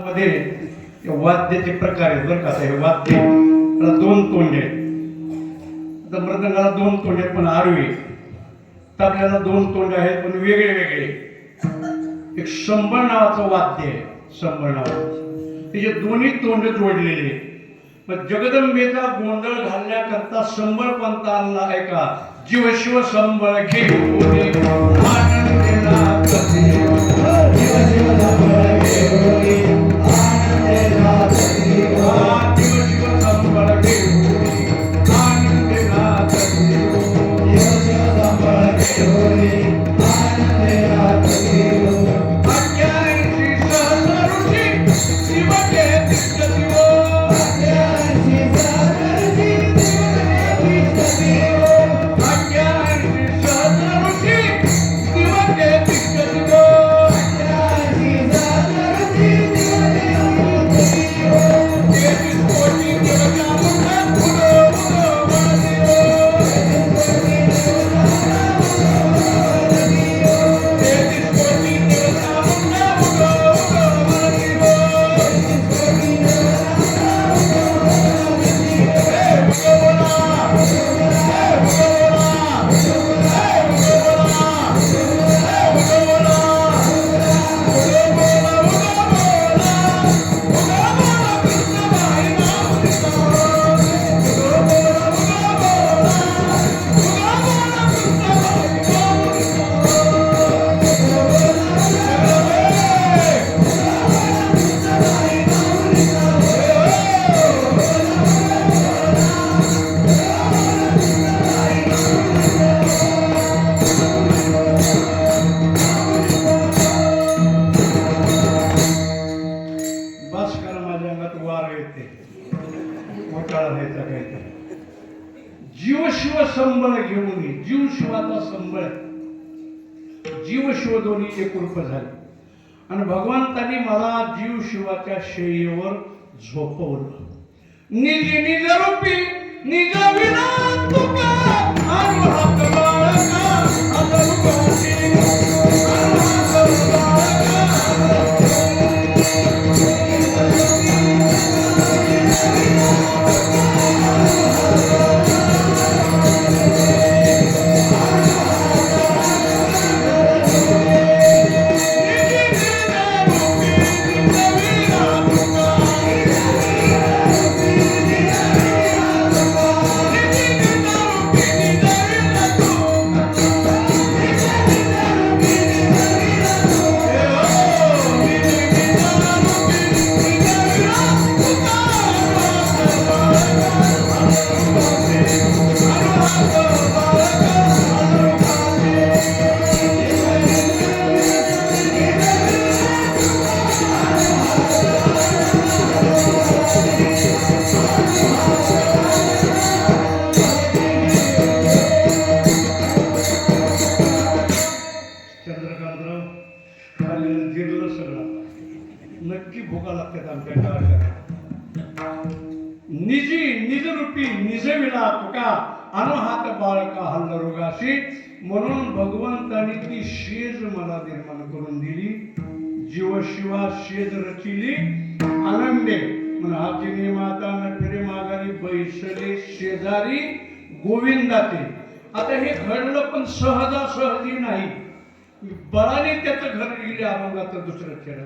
मध्ये वाद्याचे प्रकार आहेत बरं का. हे वाद्य त्याला दोन तोंडे आहेत. आता मृदंगाला दोन तोंडे आहेत पण आरवे तबल्याला दोन तोंड आहेत पण वेगळे वेगळे. एक शंभर नावाचं वाद्य आहे. शंभर नावाचं तिचे दोन्ही तोंड जोडलेले. मग जगदंबेचा गोंधळ घालण्याकरता शंभर पंथ आणला ऐका. जीव शिव शंभर घेऊ जीव शिव संबळ घेऊन जीव शिवाचा संबळ जीव शिव दोन्ही एकरूप झाले. आणि भगवंतानी मला जीव शिवाच्या शय्येवर झोपवलं. निज निज रूपी निज विना तुका अनुहात बाळका अनुरूपाची नक्की भोगा लागतात आमच्या गावाला. निजी निज रूपी निजविला तुका अनुहात बाळका हल्ल रोगाशी. म्हणून भगवंतानी ती शेज मला निर्माण करून दिली. जीव शिवा शेज रचिली आनंदे म्हणून हातीने माता न फिरे माघारी बैसले शेजारी गोविंदाचे. आता हे घडलं पण सहजासहजी नाही. बळाने त्याचं घर गेले अभंगाचं दुसरं खेळ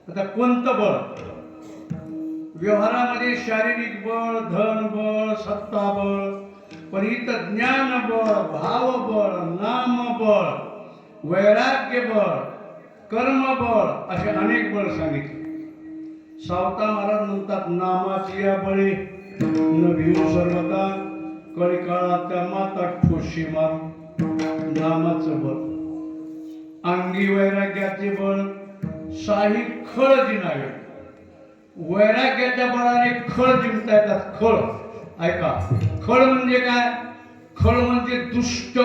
आता कोणतं बळ? व्यवहारामध्ये शारीरिक बळ, धन बळ, सत्ता बळ, पण इथं ज्ञान बळ, भाव बळ, नाम बळ, वैराग्य बळ, कर्म बळ असे अनेक बळ सांगितले. सावता महाराज म्हणतात नामाची या बळे न भिऊ सर्वता कळी काळाच्या माता ठोशी मारू. नामाचं बळ, अंगी वैराग्याचे बळ, साही खळ जिनावे. वैराग्याच्या बळाने खळ जिंकता येतात. खळ ऐका, खळ म्हणजे काय? खळ म्हणजे दुष्ट,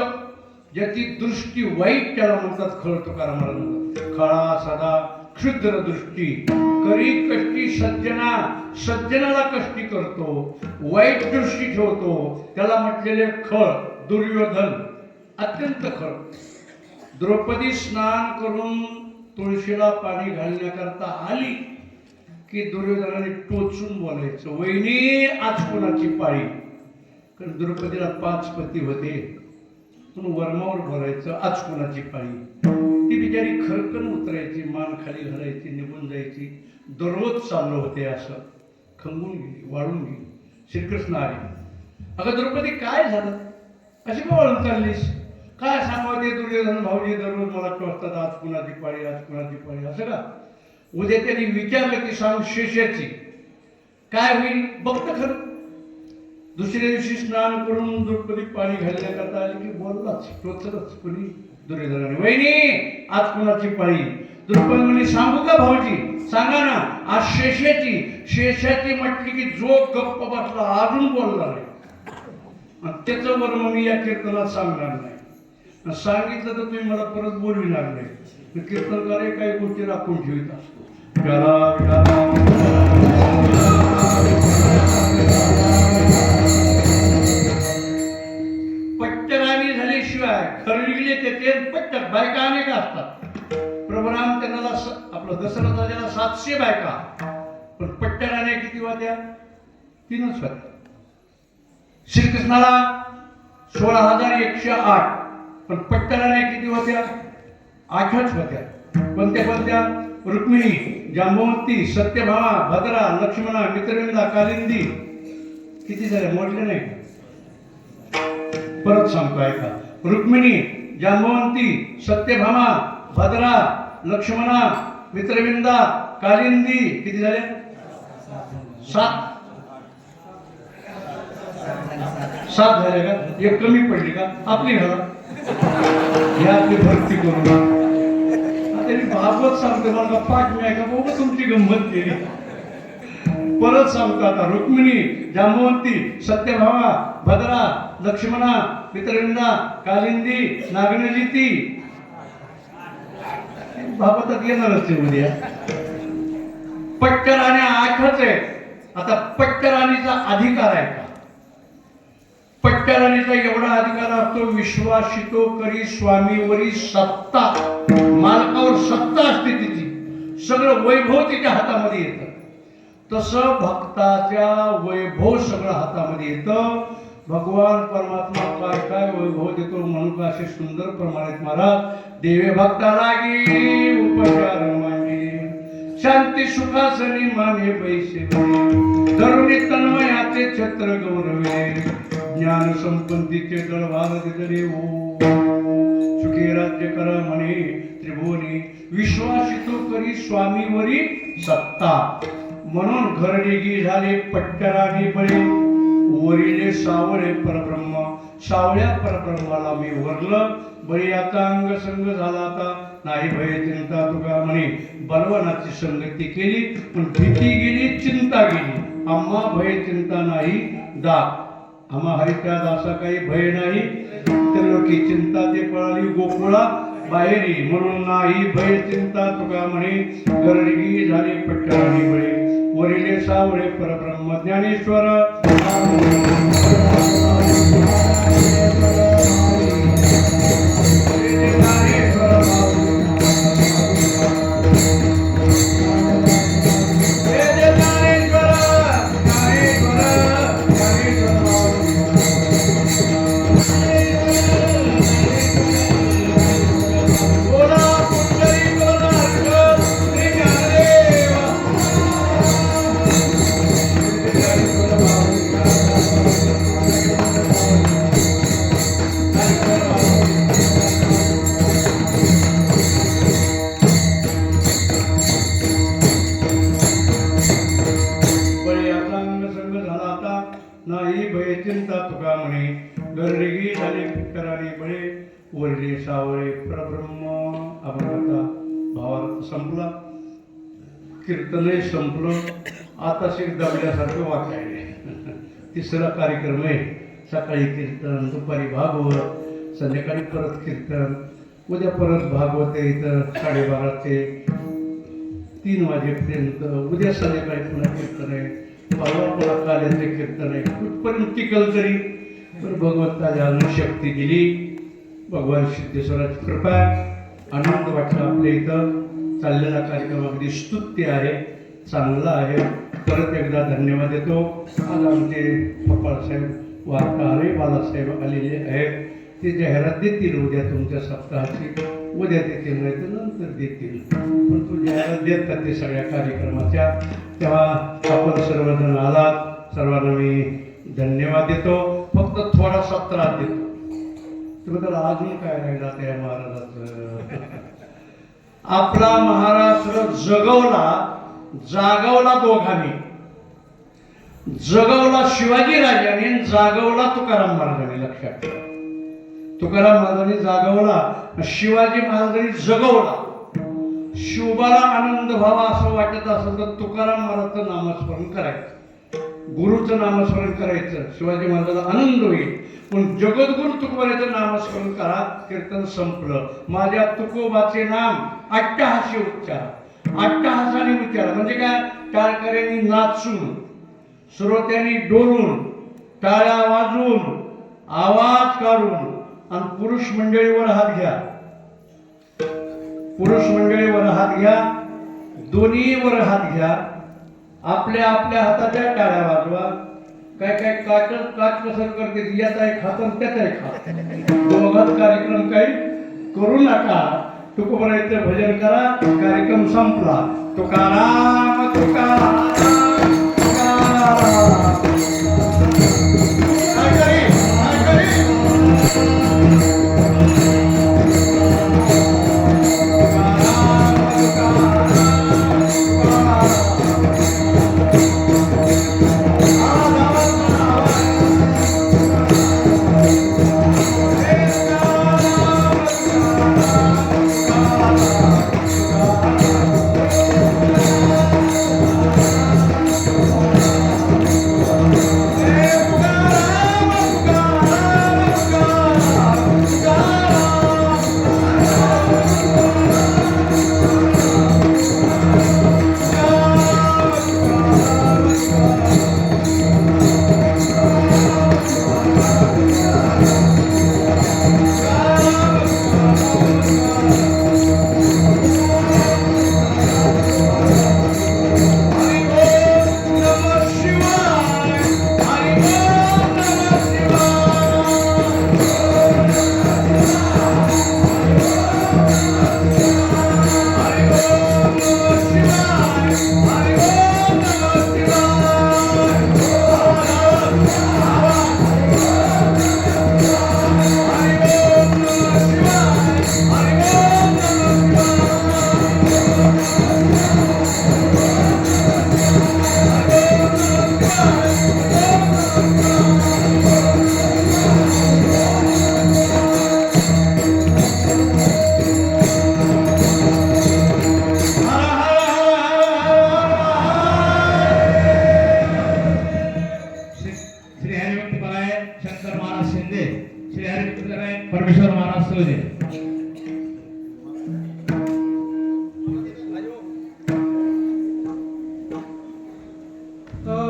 ज्याची दृष्टी वाईट त्याला म्हणतात खळ. तुकाराम महाराज म्हणतात खळा सदा क्षुद्र दृष्टी करी कष्टी सज्जना. सज्जनाला कष्टी करतो, वाईट दृष्टी ठेवतो, त्याला म्हटलेले खळ. दुर्योधन अत्यंत खळ. द्रौपदी स्नान करून तुळशीला पाणी घालण्याकरता आली की दुर्योधनाने टोचून बोलायचं, वहिनी आज कोणाची पाळी. कारण द्रौपदीला 5 पती होते, पण वर्मावर बोलायचं आज कोणाची पाळी. ती बिचारी खरकन उतरायची, मान खाली घालायची, निघून जायची. दररोज चाललं होते असं. खंगून गेली, वाळून गेली. श्रीकृष्ण आले. अगं द्रौपदी काय झालं, अशी का वाळून चाललीस? काय सांगावं ते दुर्योधन भाऊजी दररोज मला टोचतात आज कुणाची पाळी, आज कुणाची पाळी. असं का? उद्या त्यांनी विचारलं की सांग शेषाची काय होईल बघतं खरं. दुसऱ्या दिवशी स्नान करून द्रौपदी पाणी घालण्याकरता आली की बोललाच, टोचलंच. कोणी? दुर्योधनाने. वहिनी आज कुणाची पाळी? द्रौपदी म्हणे सांगू का भाऊजी? सांगा ना. आज शेषाची. शेषाची म्हटली की जो गप्प बसला अजून बोलला नाही. त्याचं वर्म मी या कीर्तनात सांगणार नाही. सांगितलं तर तुम्ही मला परत बोलविणार नाही. कीर्तनकार काही गोष्टी राखून ठेवित असतो. पट्टराणी झाल्याशिवाय खरविले ते पट्टक बायका अनेक असतात. प्रभू रामचंद्राला आपलं दशरथ राजाला 700 बायका, पण पट्टराण्या किती होत्या? 3च होत्या. श्रीकृष्णाला 16,108, पण पट्टराण्या किती होत्या? 8च होत्या. कोणत्या कोणत्या? रुक्मिणी, जांबवंती, सत्यभामा, भद्रा, लक्ष्मणा, मित्रविंदा, कालिंदी. किती झाल्या? मोडले नाही. परत सांगतो ऐका. रुक्मिणी, जांबवंती, सत्यभामा, भद्रा, लक्ष्मणा, मित्रविंदा, कालिंदी. किती झाले? 7 झाले का? एक कमी पडली का? आपली घाला या आपली भरती करून. भागवत सांगतो मला पाठ नाही का बाबा तुमची गंमत केली. परत सांगतो आता. रुक्मिणी, जांबवंती, सत्यभामा, भद्रा, लक्ष्मणा, मित्रविंदा, कालिंदी, नागनजिती. भागवतात येणारच आहे उद्या. पट्टराण्या 8च आहे. आता पट्टराणीचा अधिकार आहे का? पट्टराणीचा एवढा अधिकार असतो, विश्वासितो करी स्वामीवरी सत्ता. मालकावर सत्ता असते तिची, सगळं वैभव तिच्या हातामध्ये येतं. तसं भक्ताच्या वैभव सगळं हातामध्ये येतं. भगवान परमात्मा काय काय वैभव देतो म्हणून का असे सुंदर प्रमाणित महाराज. देवे भक्ता लागी उपचार मागे, शांती सुखासनी माने पैसे तरुणी तन्मयाचे छत्र गौरवे, ज्ञान संपत्तीचे दळभाग दिदरे हो. सुखी राज्य करा म्हणे त्रिभुवनी, विश्वासितो करी स्वामीवरी सत्ता. म्हणून घरडेगी झाले पट्टराणी बळे, वरिले सावळे परब्रह्म. सावळ्या परब्रह्माला मी वरलं. बळी आता अंग संग झाला आता नाही भय चिंता. तुका म्हणे बलवानाची संगती केली, पण भीती गेली, चिंता गेली. आम्हा भय चिंता नाही दाग. आम्हा हरित्या दासा काही भय नाही. तर लोकी चिंता ते पळाली गोकुळा बाहेरी. म्हणून नाही भय चिंता तुका म्हणे गरडगी झाली पट्टराणी बळे, वरिले सावळे परब्रह्म. ज्ञानेश्वर निश्चिंता तुका म्हणे गर्रेगी झाले कराने बळे वरले सावळे परब्रह्म. आपण आता भावार्थ संपला, कीर्तनही संपलं. आता शिक दबल्यासारखं वाटायले. तिसरा कार्यक्रम आहे. सकाळी कीर्तन, दुपारी भागवत, संध्याकाळी परत कीर्तन, उद्या परत भागवत आहे इथं 12:30 ते 3 वाजेपर्यंत. उद्या संध्याकाळी पुन्हा कीर्तन आहे. परवा पुन्हा काल्याचे कीर्तन आहे. कुठपर्यंत टिकल तरी पण भगवंताने अजून शक्ती दिली. भगवान सिद्धेश्वराची कृपा, आनंद वाटला. आपल्या इथं चाललेला कार्यक्रम अगदी स्तुत्य आहे, चांगला आहे. परत एकदा धन्यवाद देतो. आज आमचे पप्पासाहेब वार्ताहर बालासाहेब आलेले आहेत. ते जाहिरात देतील उद्या तुमच्या सप्ताहाची. उद्या देतील नाही तर नंतर देतील, पण तू जाहिरात देतात ते सगळ्या कार्यक्रमाच्या. तेव्हा आपण सर्वजण आलात, सर्वांना मी धन्यवाद देतो. फक्त थोडासा त्रास देतो तुम्ही, अजून काय राहिला त्या महाराजाचं. आपला महाराष्ट्र जागवला दोघांनी. जगवला शिवाजी राजाने, जागवला तुकाराम महाराजांनी. लक्षात ठेवा, तुकाराम महाराजांनी जागवला, शिवाजी महाराजांनी जगवला. शिवबाला आनंद व्हावा असं वाटत असेल तर तुकाराम महाराजांचं नामस्मरण करायचं, गुरुचं नामस्मरण करायचं, शिवाजी महाराजांना आनंद होईल. पण जगद्गुरु तुकोबाचं नामस्मरण करा. कीर्तन संपलं. माझ्या तुकोबाचे नाम अट्टहासी उच्चार, अट्टहासाने उच्चार. म्हणजे काय? टाळकऱ्यांनी नाचून, श्रोत्यांनी डोलून, टाळ्या वाजवून, आवाज काढून. आणि पुरुष मंडळीवर हात घ्या, पुरुष मंडळीवर हात घ्या, दोन्हीवर हात घ्या. आपल्या आपल्या हाताच्या टाळ्या वाजवा. काय काय काच कसर करते, याचा एक हात आणि त्याचा एक हात, दोघात कार्यक्रम काही करू नका. तुकोबाचं भजन करा. कार्यक्रम संपला. तुकाराम तुकाराम परमेश्वर महाराज सोजे. तो